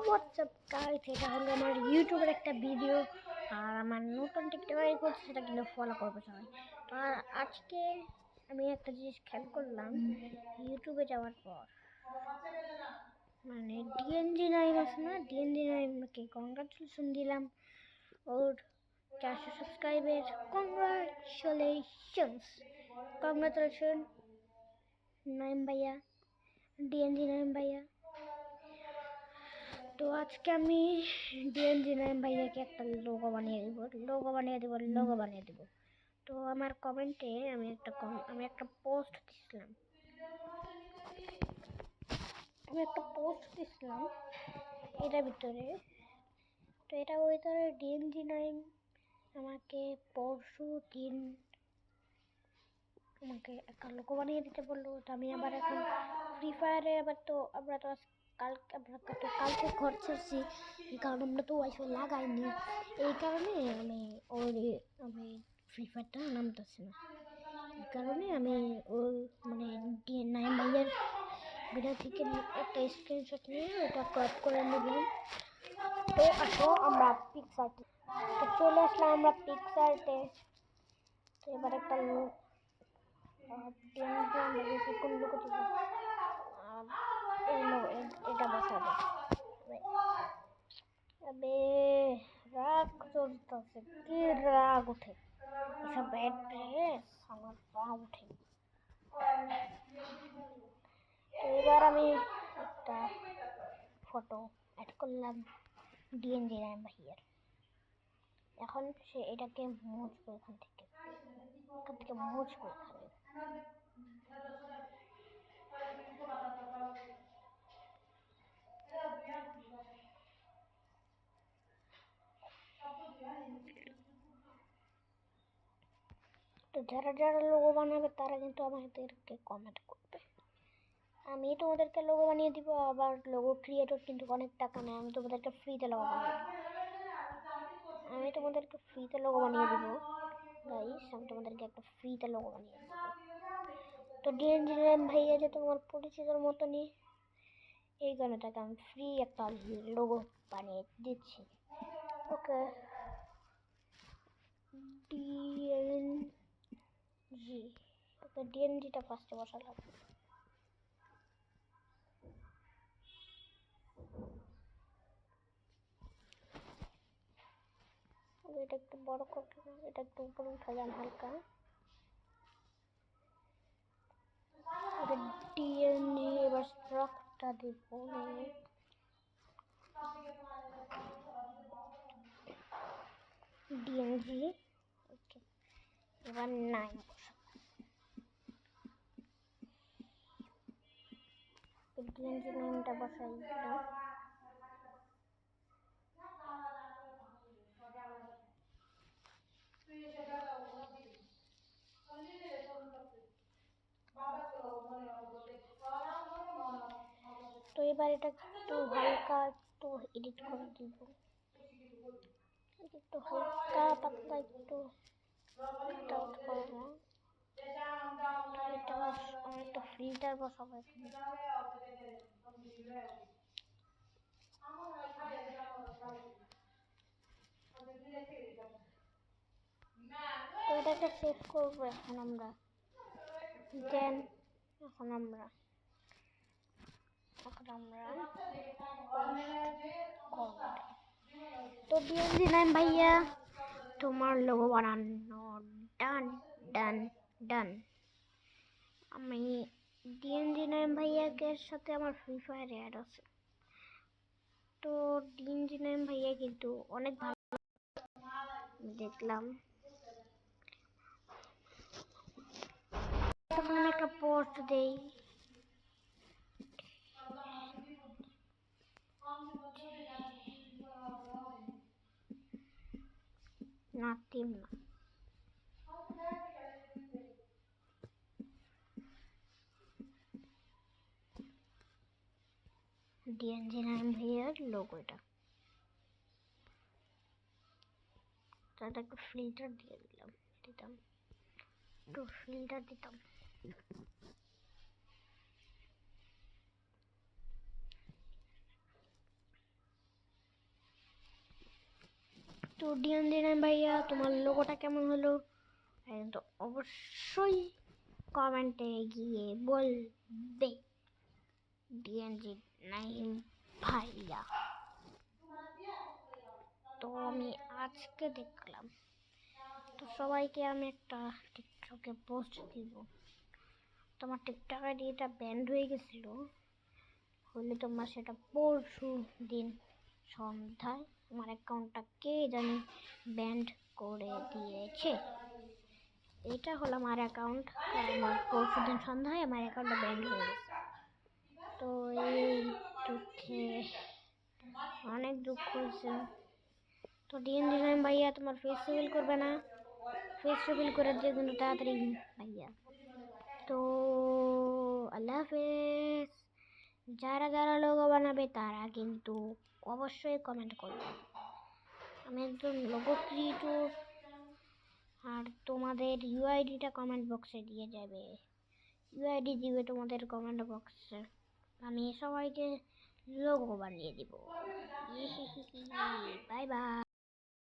WhatsApp guys, এটা হলো আমার ইউটিউবের একটা ভিডিও আর আমার নতুন টিকটক আইডি করছে, সেটা কিন্তু ফলো করবে সবাই। তো আজকে আমি একটা জিনিস খেয়াল করলাম ইউটিউবে যাওয়ার পর, মানে ডিএনজি নাইম আছে না, ডিএনজি নাইমকে কংগ্রাচুলেশন দিলাম ওর 400 সাবস্ক্রাইবের। কংগ্রাচুলেশন নাইম ভাইয়া, ডিএনজি নাইম ভাইয়া। তো আজকে আমি ডিএনজি নাইম ভাইয়াকে একটা লোগো বানিয়ে দিব। তো আমার কমেন্টে আমি একটা পোস্ট দিছিলাম এটার ভিতরে। তো এটা ভিতরে ডিএনজি নাইম আমাকে পরশু দিন আমাকে একটা লোগো বানিয়ে দিতে বললো। তো আমি আবার এখন ফ্রি ফায়ারে আমরা তো কালকে ঘর ছাড়ছি, এই কারণে আমরা তো ওয়াইফাই লাগাইনি। এই কারণে আমি ফ্রি ফায়ারটা নামতেছি না। এই কারণে আমি ওই নাইম ভাইয়ের ভিডিও থেকে একটা স্ক্রিনশট নিয়ে ওটা ক্রপ করে নিলাম। তো আসো আমরা পিকচারটি, তো চলে আসলাম আমরা পিকচারতে। তো এবার একটা কোন লোক এটা বসাবে। আবে রাগ চলতেছে, কি রাগ উঠে এসব ব্যাড ড্রেস, আমার রাগ উঠে। তো এবার আমি একটা ফটো অ্যাড করলাম ডিএনজি নাইম ভাইয়ের। এখন সে এটাকে মুছবো, এখান থেকে মুছবো এখানে। তো যারা যারা লোগো বানাবে তারা কিন্তু আমাদেরকে কমেন্ট করবে, আমি তোমাদেরকে লোগো বানিয়ে দিব। আবার লোগো ক্রিয়েটর কিন্তু অনেক টাকা নেয়, আমি তোমাদেরকে ফ্রিতে লোগো বানিয়ে দিব। গাইস, আমি তোমাদেরকে একটা ফ্রিতে লোগো বানিয়ে দিব। তো ডিএনজি নাইম ভাইয়া যে তোমার পরিচিতর মতনই, এই কারণে তাকে আমি ফ্রি একটা লোগো বানিয়ে দিচ্ছি। ওকে, ডিএনজিটা ফার্স্টে বসালাম। এটা একটু বড় করতে, এটা একটু উপরে উঠালাম হালকা। ডিএনজি এবার স্ট্রাকটা দিব, ডিএনজি। ওকে, এবার নাইম ডিএনজি নাইমটা বসাই দিলাম। তো এবার এটা একটু হালকা একটু এডিট করে দিব, একটু হালকা পাতলা একটু করবো। আমি একটা ফিল্টার বসাবো এখানে। তো এটাকে সেভ করবো এখন আমরা। এখন আমরা তো ডিএনজি নাইম ভাইয়া, তোমার লোগো বানানো ডান ডান ডান। আমি ডিএনজি নাইম ভাইয়াকে সাথে আমার ফ্রি ফায়ার অ্যাড আছে। তো ডিএনজি নাইম ভাইয়া কিন্তু অনেক ভালো দেখলাম। তখন আমি একটা পোস্ট দেই, না টিম না, ডিএনজি নাইম ভাইয়ার লোগো এটা। তাহলে একটু ফিল্টার দিতাম একটু ফিল্টার দিতাম। তো ডিএন ভাইয়া তোমার লোগোটা কেমন হলো তো অবশ্যই কমেন্টে গিয়ে বলবে ডিএনজি নাইম ভাইয়া। তো আমি আজকে দেখলাম, তো সবাইকে আমি একটা টিকটকে পোস্ট দিব। তোমার টিকটক আইডিটা ব্যান্ড হয়ে গেছিল, হলে তোমার সেটা পরশু দিন সন্ধ্যায় আমার অ্যাকাউন্টটা কে জানি ব্যান্ড করে দিয়েছে। এটা হলো আমার অ্যাকাউন্ট, আমার পরশু দিন সন্ধ্যায় আমার অ্যাকাউন্টটা ব্যান্ড হয়ে গেছে। তো এই দুঃখে অনেক দুঃখ হয়েছে। তো ডিএন ভাইয়া তোমার ফেস রিভিল করবে না? ফেস রিভিল করে দিয়ে কিন্তু তাড়াতাড়ি ভাইয়া। তো আল্লাহ হাফেজ। যারা যারা লোগো বানাবে তারা কিন্তু অবশ্যই কমেন্ট করবে। আমি একজন লোগো ক্রিয়েটর, আর তোমাদের ইউআইডিটা কমেন্ট বক্সে দিয়ে যাবে। ইউআইডি দিবে তোমাদের কমেন্ট বক্সে, আমি সবাইকে লোগো বানিয়ে দিব। Bye bye.